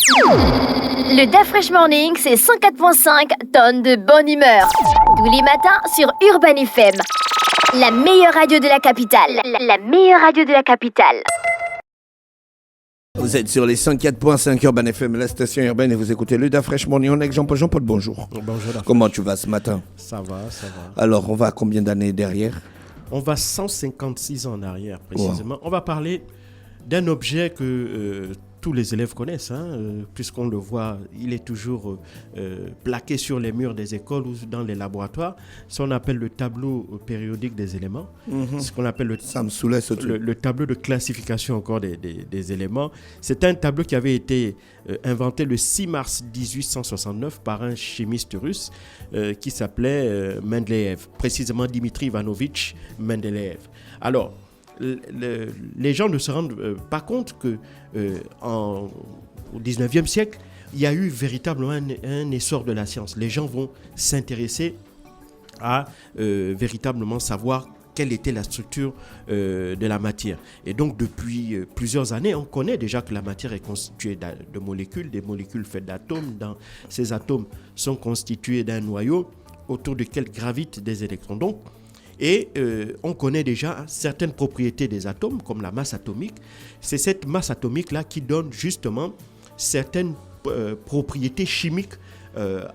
Le DAF Fresh Morning, c'est 104.5 tonnes de bonne humeur. Tous les matins sur Urban FM. La meilleure radio de la capitale. La meilleure radio de la capitale. Vous êtes sur les 104.5 Urban FM, la station urbaine, et vous écoutez le DAF Fresh Morning. On est avec Jean-Paul. Jean-Paul, bonjour. Bonjour. Comment tu vas ce matin? Ça va. Alors, on va à combien d'années derrière? On va 156 ans en arrière, précisément. Wow. On va parler d'un objet que tous les élèves connaissent, puisqu'on le voit, il est toujours plaqué sur les murs des écoles ou dans les laboratoires. Ça, on appelle le tableau périodique des éléments. Ce qu'on appelle Ça me soulève ce truc. le tableau de classification encore des éléments. C'est un tableau qui avait été inventé le 6 mars 1869 par un chimiste russe qui s'appelait Mendeleïev, précisément Dimitri Ivanovitch Mendeleïev. Alors, les gens ne se rendent pas compte que au 19e siècle, il y a eu véritablement un essor de la science. Les gens vont s'intéresser à véritablement savoir quelle était la structure de la matière. Et donc, depuis plusieurs années, on connaît déjà que la matière est constituée de molécules, des molécules faites d'atomes. Ces atomes sont constitués d'un noyau autour duquel gravitent des électrons. Donc, on connaît déjà certaines propriétés des atomes, comme la masse atomique. C'est cette masse atomique-là qui donne justement certaines propriétés chimiques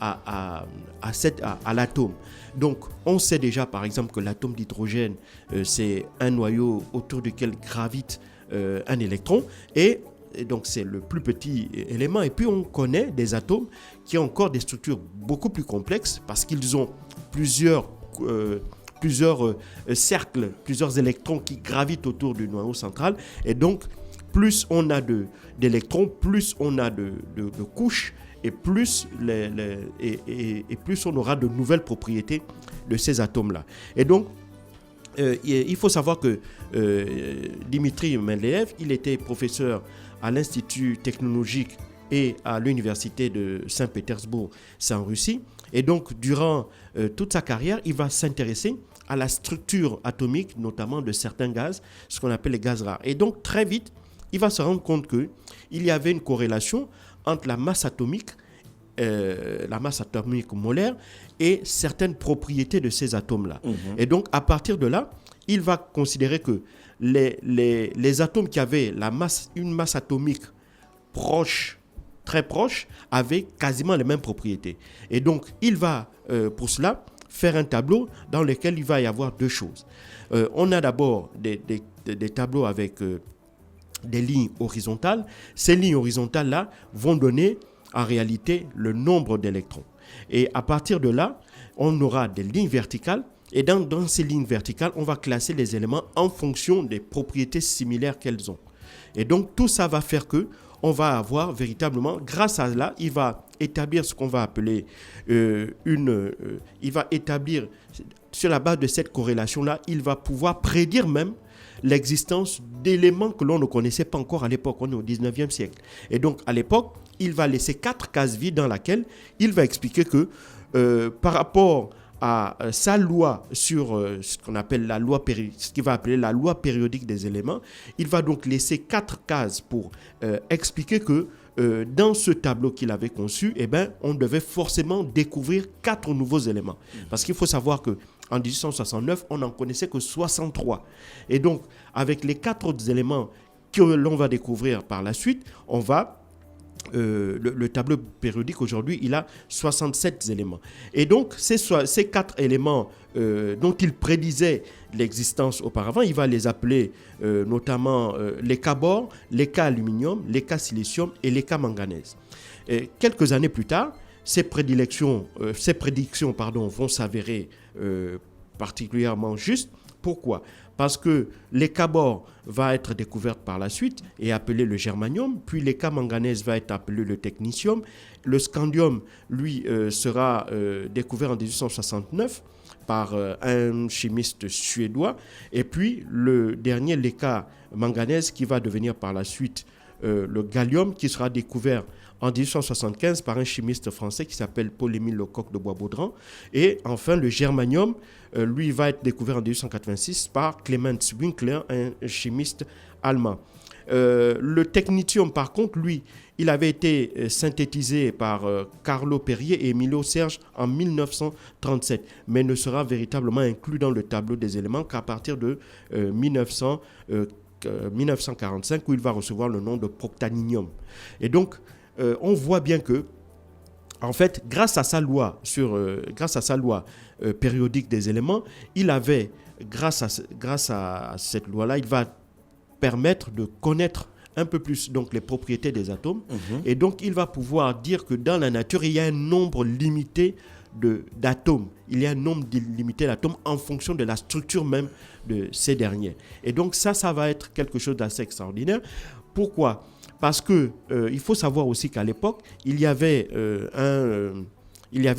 à l'atome. Donc, on sait déjà, par exemple, que l'atome d'hydrogène, c'est un noyau autour duquel gravite un électron. Et donc, c'est le plus petit élément. Et puis, on connaît des atomes qui ont encore des structures beaucoup plus complexes parce qu'ils ont plusieurs cercles, plusieurs électrons qui gravitent autour du noyau central. Et donc, plus on a d'électrons, plus on a de couches, et plus, plus on aura de nouvelles propriétés de ces atomes-là. Et donc, il faut savoir que Dimitri Mendeleïev, il était professeur à l'Institut technologique et à l'Université de Saint-Pétersbourg, c'est en Russie. Et donc, durant toute sa carrière, il va s'intéresser à la structure atomique, notamment de certains gaz, ce qu'on appelle les gaz rares. Et donc, très vite, il va se rendre compte qu'il y avait une corrélation entre la masse atomique molaire et certaines propriétés de ces atomes-là. Et donc, à partir de là, il va considérer que les atomes qui avaient une masse atomique très proche, avaient quasiment les mêmes propriétés. Et donc, il va, pour cela, faire un tableau dans lequel il va y avoir deux choses. On a d'abord des tableaux avec des lignes horizontales. Ces lignes horizontales-là vont donner en réalité le nombre d'électrons. Et à partir de là, on aura des lignes verticales. Et dans ces lignes verticales, on va classer les éléments en fonction des propriétés similaires qu'elles ont. Et donc, tout ça va faire que on va avoir véritablement, grâce à là, il va établir ce qu'on va appeler il va établir, sur la base de cette corrélation-là, il va pouvoir prédire même l'existence d'éléments que l'on ne connaissait pas encore à l'époque. On est au 19e siècle. Et donc, à l'époque, il va laisser 4 cases vides dans lesquelles il va expliquer que par rapport à sa loi sur ce qu'on appelle ce qu'il va appeler la loi périodique des éléments, il va donc laisser 4 cases pour expliquer que dans ce tableau qu'il avait conçu, on devait forcément découvrir 4 nouveaux éléments. Parce qu'il faut savoir que en 1869, on n'en connaissait que 63. Et donc, avec les 4 autres éléments que l'on va découvrir par la suite, on va le tableau périodique aujourd'hui, il a 67 éléments. Et donc, ces 4 éléments dont il prédisait l'existence auparavant, il va les appeler notamment les cas bore, les cas aluminium, les cas silicium et les cas manganèse. Et quelques années plus tard, ces prédictions vont s'avérer particulièrement justes. Pourquoi ? Parce que l'éca-bore va être découverte par la suite et appelée le germanium, puis l'éca manganèse va être appelé le technetium. Le scandium, lui, sera découvert en 1869 par un chimiste suédois. Et puis le dernier, l'éca manganèse, qui va devenir par la suite le gallium, qui sera découvert en 1875 par un chimiste français qui s'appelle Paul-Émile Lecoq de Boisbaudran. Et enfin, le germanium, lui, va être découvert en 1886 par Clemens Winkler, un chimiste allemand. Le technetium, par contre, lui, il avait été synthétisé par Carlo Perrier et Emilio Serge en 1937, mais ne sera véritablement inclus dans le tableau des éléments qu'à partir de 1945, où il va recevoir le nom de proctaninium. Et donc, on voit bien que, en fait, grâce à sa loi périodique des éléments, il avait, grâce à cette loi-là, il va permettre de connaître un peu plus donc les propriétés des atomes. Et donc, il va pouvoir dire que dans la nature, il y a un nombre limité d'atomes. Il y a un nombre limité d'atomes en fonction de la structure même de ces derniers. Et donc, ça va être quelque chose d'assez extraordinaire. Pourquoi ? Parce que il faut savoir aussi qu'à l'époque, il y avait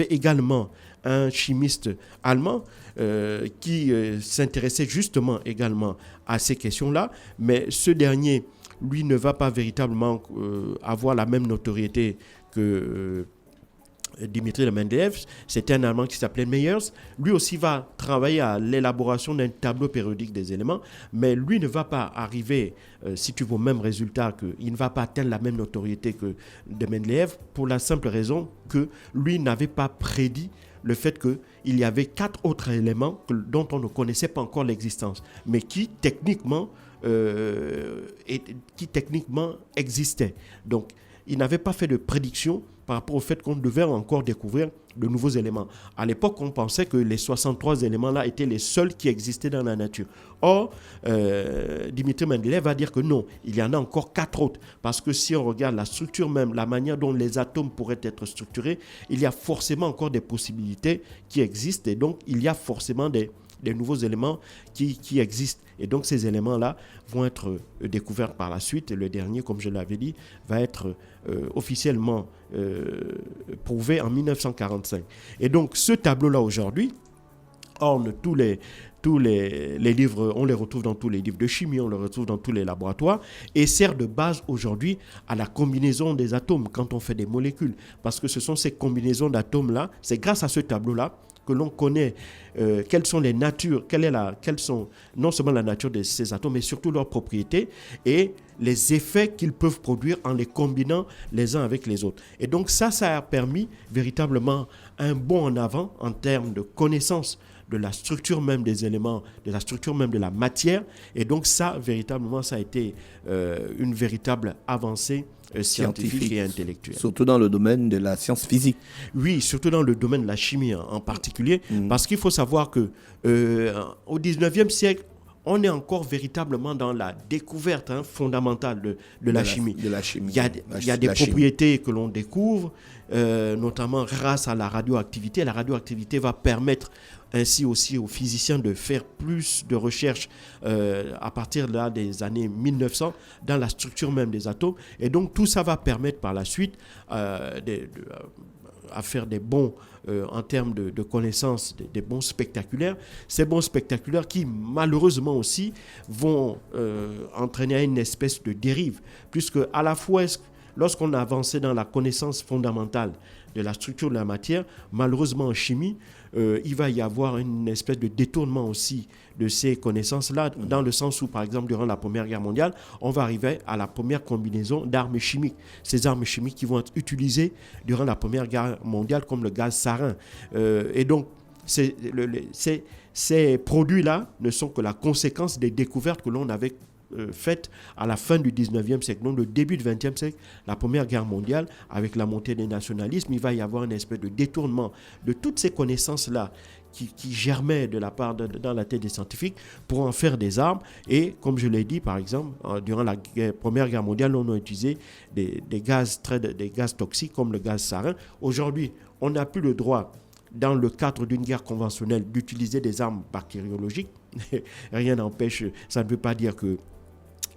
également un chimiste allemand qui s'intéressait justement également à ces questions-là, mais ce dernier, lui, ne va pas véritablement avoir la même notoriété que Dimitri Mendeleev. C'était un Allemand qui s'appelait Meyers. Lui aussi va travailler à l'élaboration d'un tableau périodique des éléments, mais lui ne va pas arriver, si tu veux, au même résultat, il ne va pas atteindre la même notoriété que de Mendeleev, pour la simple raison que lui n'avait pas prédit le fait qu'il y avait 4 autres éléments dont on ne connaissait pas encore l'existence, mais qui techniquement existaient. Donc, il n'avait pas fait de prédiction par rapport au fait qu'on devait encore découvrir de nouveaux éléments. À l'époque, on pensait que les 63 éléments-là étaient les seuls qui existaient dans la nature. Or, Dimitri Mendeleev va dire que non, il y en a encore 4 autres. Parce que si on regarde la structure même, la manière dont les atomes pourraient être structurés, il y a forcément encore des possibilités qui existent. Et donc, il y a forcément des nouveaux éléments qui existent. Et donc, ces éléments-là vont être découverts par la suite. Et le dernier, comme je l'avais dit, va être officiellement prouvé en 1945. Et donc, ce tableau-là, aujourd'hui, orne tous les livres, on les retrouve dans tous les livres de chimie, on les retrouve dans tous les laboratoires, et sert de base aujourd'hui à la combinaison des atomes quand on fait des molécules. Parce que ce sont ces combinaisons d'atomes-là, c'est grâce à ce tableau-là que l'on connaît quelles sont les natures, quelles sont non seulement la nature de ces atomes, mais surtout leurs propriétés et les effets qu'ils peuvent produire en les combinant les uns avec les autres. Et donc ça a permis véritablement un bond en avant en termes de connaissance de la structure même des éléments, de la structure même de la matière. Et donc ça, véritablement, ça a été une véritable avancée scientifique et intellectuelle. Surtout dans le domaine de la science physique. Oui, surtout dans le domaine de la chimie en particulier, parce qu'il faut savoir que au 19e siècle, on est encore véritablement dans la découverte fondamentale de la chimie. De la chimie. Il y a des propriétés que l'on découvre, notamment grâce à la radioactivité. La radioactivité va permettre ainsi aussi aux physiciens de faire plus de recherches à partir là des années 1900 dans la structure même des atomes. Et donc tout ça va permettre par la suite à faire des bons en termes de connaissances, des bons spectaculaires. Ces bons spectaculaires qui malheureusement aussi vont entraîner à une espèce de dérive, puisque à la fois lorsqu'on a avancé dans la connaissance fondamentale de la structure de la matière, malheureusement en chimie, il va y avoir une espèce de détournement aussi de ces connaissances-là, dans le sens où, par exemple, durant la Première Guerre mondiale, on va arriver à la première combinaison d'armes chimiques. Ces armes chimiques qui vont être utilisées durant la Première Guerre mondiale, comme le gaz sarin. Et donc, ces produits-là ne sont que la conséquence des découvertes que l'on avait faites à la fin du 19e siècle, donc le début du 20e siècle, la Première Guerre mondiale, avec la montée des nationalismes, il va y avoir une espèce de détournement de toutes ces connaissances-là qui germaient dans la tête des scientifiques pour en faire des armes. Et comme je l'ai dit, par exemple, durant la Première Guerre mondiale, on a utilisé des gaz toxiques comme le gaz sarin. Aujourd'hui, on n'a plus le droit, dans le cadre d'une guerre conventionnelle, d'utiliser des armes bactériologiques. Rien n'empêche, ça ne veut pas dire que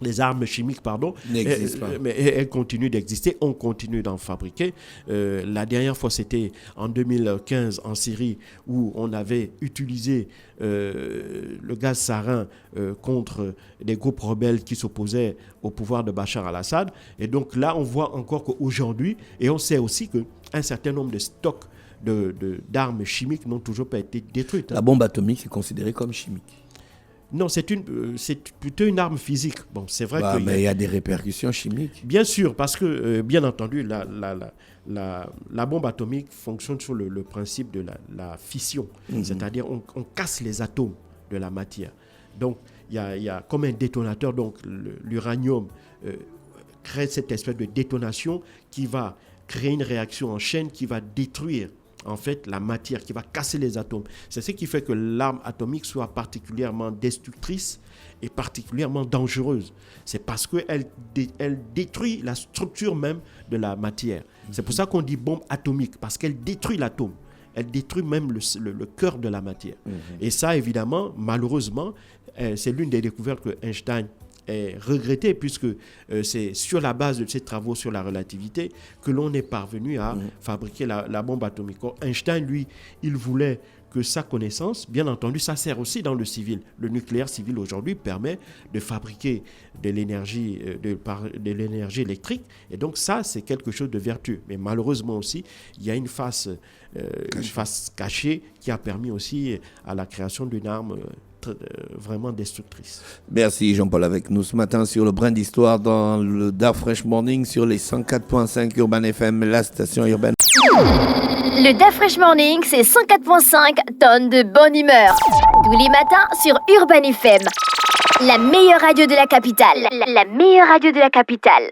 les armes chimiques, n'existent pas. Mais elles continuent d'exister, on continue d'en fabriquer. La dernière fois, c'était en 2015 en Syrie, où on avait utilisé le gaz sarin contre des groupes rebelles qui s'opposaient au pouvoir de Bachar al-Assad. Et donc là, on voit encore qu'aujourd'hui, et on sait aussi qu'un certain nombre de stocks d'armes chimiques n'ont toujours pas été détruites. La bombe atomique est considérée comme chimique. Non, c'est plutôt une arme physique. Bon, c'est vrai que mais il y a des répercussions chimiques. bien sûr, parce que, bien entendu, la bombe atomique fonctionne sur le principe de la fission. C'est-à-dire, on casse les atomes de la matière. Donc, il y a comme un détonateur, donc l'uranium crée cette espèce de détonation qui va créer une réaction en chaîne qui va détruire en fait la matière, qui va casser les atomes. C'est ce qui fait que l'arme atomique soit particulièrement destructrice et particulièrement dangereuse. C'est parce qu'elle détruit la structure même de la matière. C'est pour ça qu'on dit bombe atomique, parce qu'elle détruit l'atome. Elle détruit même le cœur de la matière. Et ça, évidemment, malheureusement, c'est l'une des découvertes que Einstein est regretté, puisque c'est sur la base de ses travaux sur la relativité que l'on est parvenu à fabriquer la bombe atomique. Or, Einstein, lui, il voulait que sa connaissance, bien entendu, ça sert aussi dans le civil. Le nucléaire civil aujourd'hui permet de fabriquer de l'énergie électrique, et donc ça, c'est quelque chose de vertueux. Mais malheureusement aussi, il y a une face cachée qui a permis aussi à la création d'une arme vraiment destructrice. Merci Jean-Paul avec nous ce matin sur le brin d'histoire dans le DAF Fresh Morning sur les 104.5 Urban FM, la station urbaine. Le DAF Fresh Morning, c'est 104.5 tonnes de bonne humeur. Tous les matins sur Urban FM. La meilleure radio de la capitale. La meilleure radio de la capitale.